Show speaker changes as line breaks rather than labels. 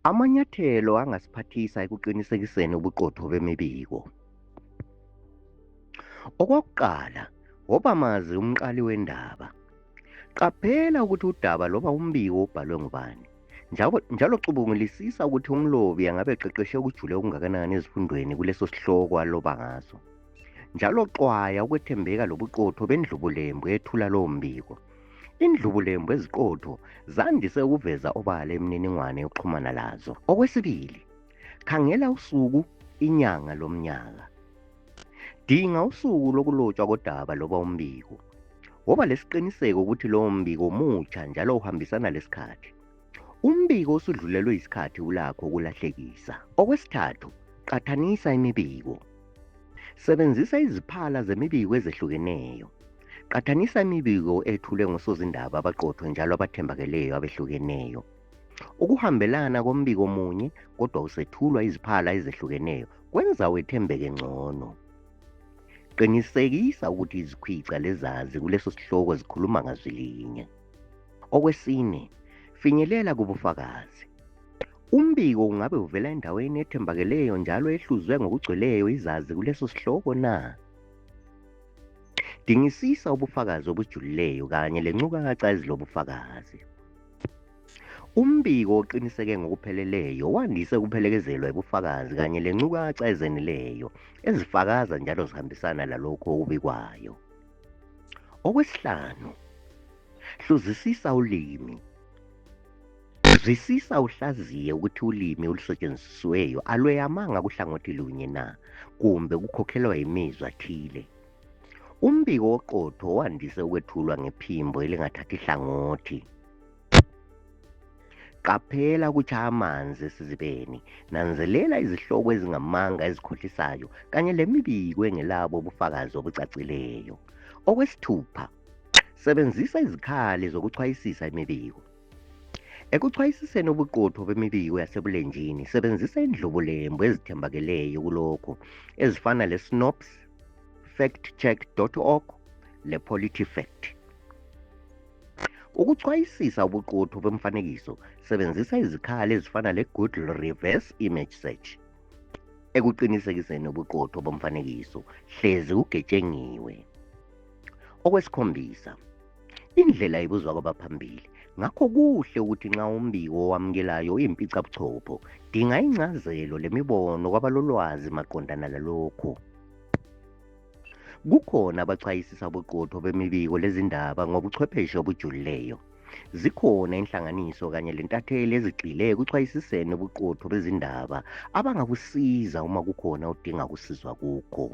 Amanyathelo angasiphathisa ekuqinisekiseni ubuqotho bemibiko. Okokuqala, woba mazi umqali wendaba. Qaphela ukuthi udaba loba umbiko ubhalwe ngubani. Njalo cubungulisisa ukuthi umlobi angabe eqeqeshe ukujule okungakanani ezifundweni kuleso sihloko aloba ngaso. Njalo xwaya ukwethembeka lobuqotho bendlubulembu ethula lowo mbiko. Indlubulembu eziqotho zandise ukuveza obala imininingwane yokuxhumana lazo. Okwesibili, khangela usuku, inyanga lomnyaka. Dinga usuku lokulotshwa kodaba loba umbiko. Woba lesiqiniseko ukuthi lowo mbiko mutsha njalo uhambisana lesikhathi. Umbiko osudlulelwe isikhathi ulakho ukulahlekisa. Okwesithathu, qhathanisa imibiko. Sebenzisa iziphala zemibiko ezehlukeneyo. Qhathanisa imibiko ethulwe ngosozindaba abaqotho njalo abathembakeleyo abehlukeneyo. Ukuhambelana kombiko munye kodwa usethulwa iziphala ezehlukeneyo kwenza wethembeke ngcono. Qinisekisa ukuthi izikhwica lezazi kuleso sihloko zikhuluma ngazwi linye. Okwesine, finyelela kubufakazi. Umbiko ungabe uvela endaweni ethembakeleyo njalo ehluzwe ngokugcweleyo izazi kuleso sihloko na? Dingisisa ubufakazi obujulileyo kanye lencukakaca ezilobufakazi. Umbiko oqiniseke ngokupheleleyo wandise ukuphelekezelwa ubufakazi kanye lencukakaca ezeneleyo ezifakaza njalo zihambisana lalokho okubikwayo. Okwesihlanu, hluzisisa ulimi. Zwisisa uhlaziye ukuthi ulimi olusetshenzisiweyo alweyamanga kuhlangothi lunye na, kumbe kukhokhelwa imizwa thile. Umbiko oqotho wandise ukwethulwa ngephimbo elingathathi hlangothi. Qaphela ukutshaya amanzi esizibeni, nanzelela izihloko ezingamanga ezikhohlisayo kanye lemibiko engelabo ubufakazi obucacileyo. Okwesithupha, sebenzisa izikhali zokuchwayisisa imibiko. Ekuchwayisiseni ubuqotho bemibiko yasebulenjini, sebenzisa indlubulembu ezithembakeleyo kulokho ezifana le-SNOPS, factcheck.org, le-PolitiFact. Ukuchwayisisa ubuqotho bemfanekiso, sebenzisa izikhali ezifana le-Google Reverse Image Search. Ekuqinisekiseni ubuqotho bomfanekiso, hlezi ugetshengiwe. Okwesikhombisa, indlela ibuzwa kwabaphambili. Ngakho kuhle ukuthi nxa umbiko owamukelayo uyimpicabuchopho, dinga incazelo lemibono kwabalolwazi maqondana lalokho. Kukhona abachwayisisa ubuqotho bemibiko lezindaba ngobuchwepheshe obujulileyo. Zikhona inhlanganiso kanye lentatheli ezigxile ekuchwayisiseni ubuqotho bezindaba abangakusiza uma kukhona udinga kusizwa kukho.